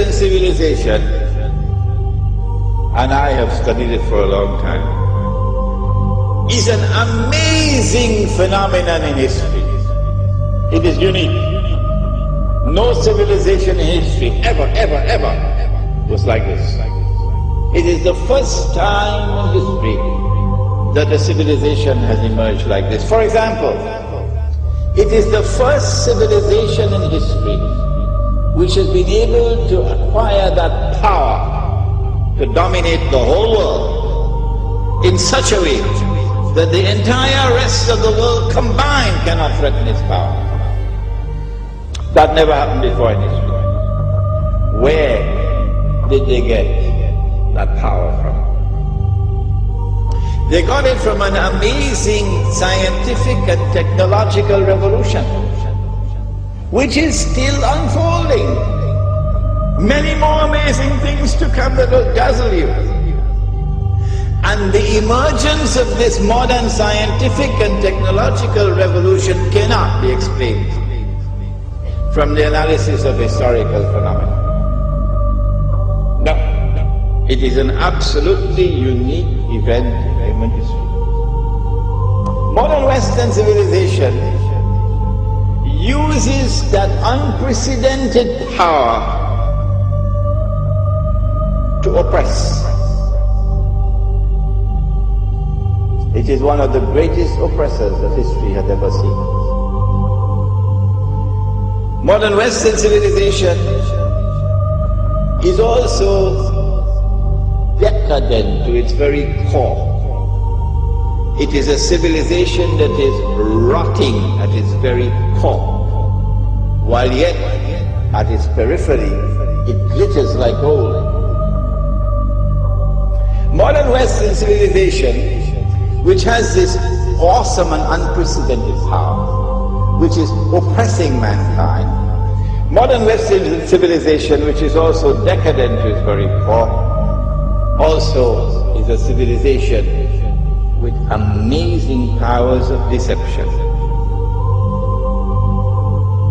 Western civilization, and I have studied it for a long time, is an amazing phenomenon in history. It is unique. No civilization in history ever was like this. It is the first time in history that a civilization has emerged like this. For example, it is the first civilization in history which has been able to acquire that power to dominate the whole world in such a way that the entire rest of the world combined cannot threaten its power. That never happened before in history. Where did they get that power from? They got it from an amazing scientific and technological revolution, which is still unfolding. Many more amazing things to come that will dazzle you. And the emergence of this modern scientific and technological revolution cannot be explained from the analysis of historical phenomena. No, it is an absolutely unique event in human history. Modern Western civilization uses that unprecedented power to oppress. It is one of the greatest oppressors that history has ever seen. Modern Western civilization is also decadent to its very core. It is a civilization that is rotting at its very core, while yet at its periphery it glitters like gold. Modern Western civilization, which has this awesome and unprecedented power, which is oppressing mankind. Modern Western civilization, which is also decadent to its very core, also is a civilization with amazing powers of deception.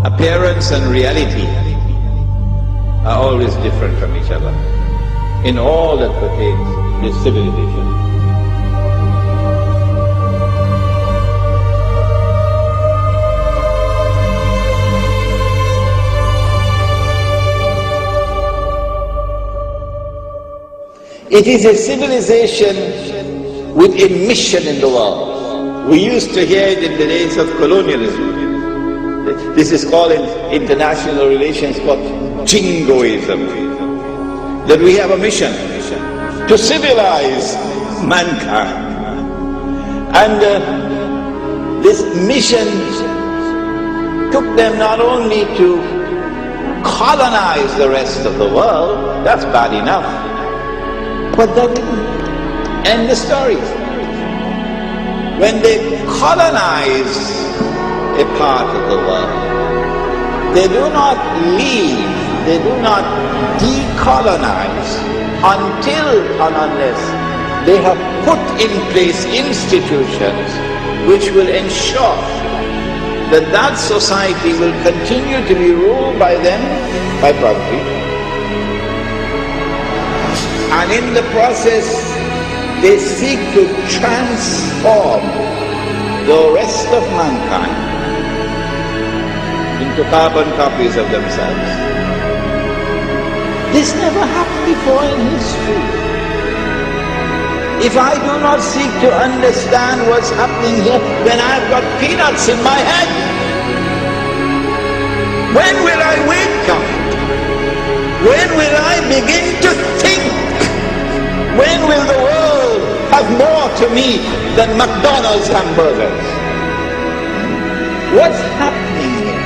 Appearance and reality are always different from each other in all that pertains to this civilization. It is a civilization with a mission in the world. We used to hear it in the days of colonialism. This is called in international relations called jingoism. That we have a mission to civilize mankind. And this mission took them not only to colonize the rest of the world, that's bad enough, but that didn't end the story. When they colonize a part of the world, they do not leave, they do not decolonize until and unless they have put in place institutions which will ensure that that society will continue to be ruled by them by property. And in the process, they seek to transform the rest of mankind into carbon copies of themselves. This never happened before in history. If I do not seek to understand what's happening here, then I've got peanuts in my head. When will I wake up? When will I begin to think? When will the world have more to me than McDonald's hamburgers? What's happening here?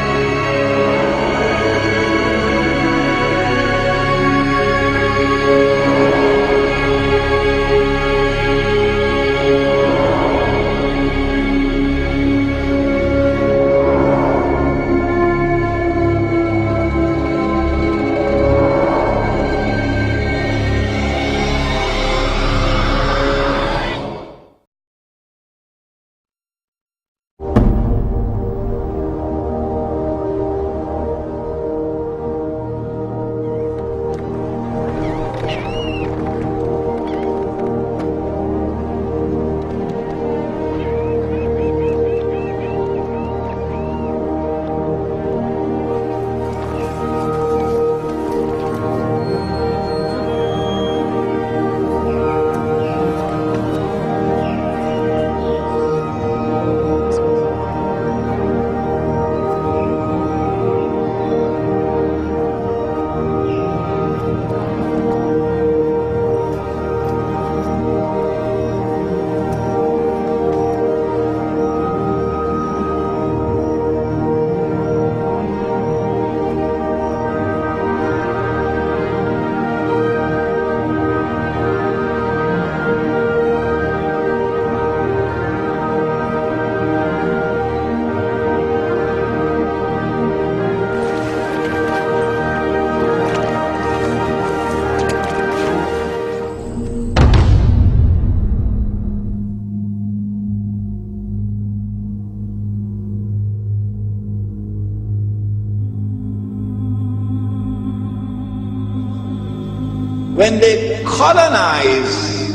when they colonize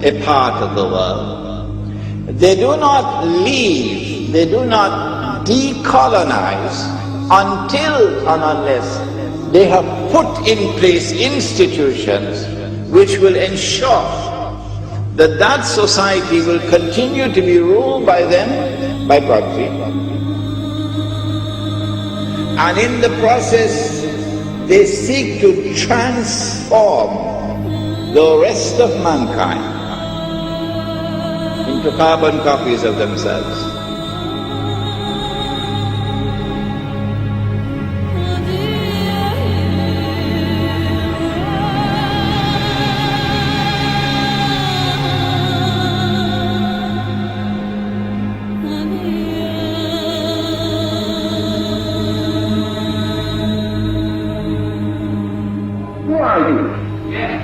a part of the world, they do not leave, they do not decolonize until and unless they have put in place institutions which will ensure that that society will continue to be ruled by them, by Godfrey. And in the process, they seek to transform the rest of mankind into carbon copies of themselves.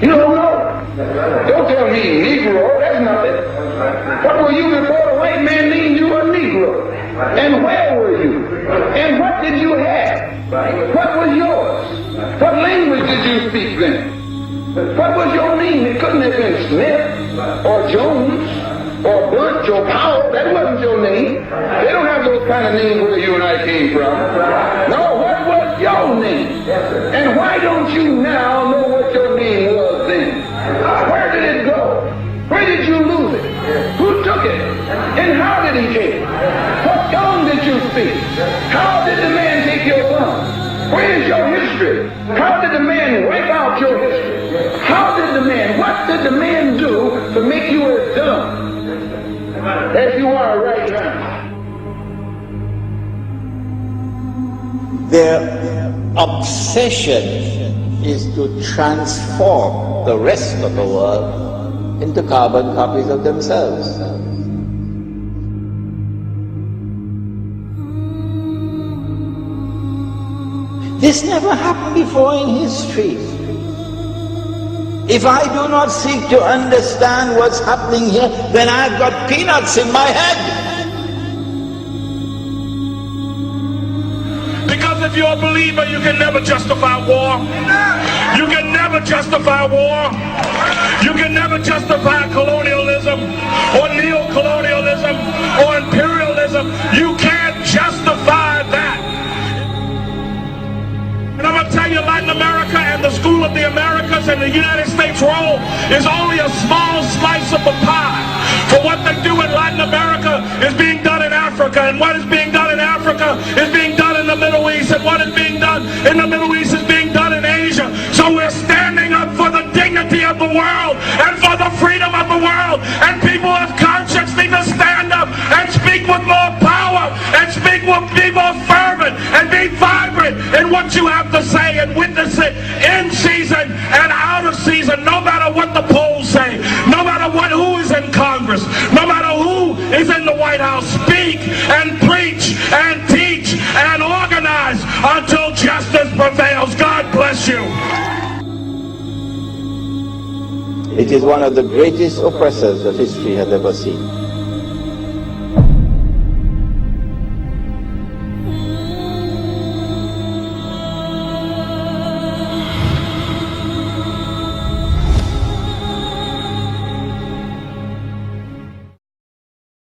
You don't know. Don't tell me Negro, that's nothing. What were you before the white man named you a Negro? And where were you? And what did you have? What was yours? What language did you speak then? What was your name? It couldn't have been Smith or Jones or Bunch or Powell. That wasn't your name. They don't have those kind of names where you and I came from. No, what was your name? And why don't you now know what your name was then? Where did it go? Where did you lose it? Who took it? And how did he take it? What tongue did you speak? How did the man take your tongue? Where is your history? How did the man wipe out your history? How did the man, what did the man do to make you as dumb as you are right now? Their obsession is to transform the rest of the world into carbon copies of themselves. This never happened before in history. If I do not seek to understand what's happening here, then I've got peanuts in my head. Because if you're a believer, you can never justify war. You can never justify war. You can never justify colonialism or neo-colonialism or imperialism. You can't justify that. And I'm going to tell you, Latin America and the School of the Americas and the United States role is only a small slice of the pie. For what they do in Latin America is being done in Africa, and what is being done in Africa is being done in the Middle East, and what is being done in the Middle East is being done in Asia. So we're standing up for the dignity of the world and for the freedom of the world, and people of conscience need to stand up and speak with more power and speak with, be more fervent and be vibrant in what you have to say and witness it in season and out of season, no matter what the polls say, no matter who is in Congress, no matter who is in the White House. Speak and preach and teach and organize until justice prevails. God bless you. It is one of the greatest oppressors that history has ever seen.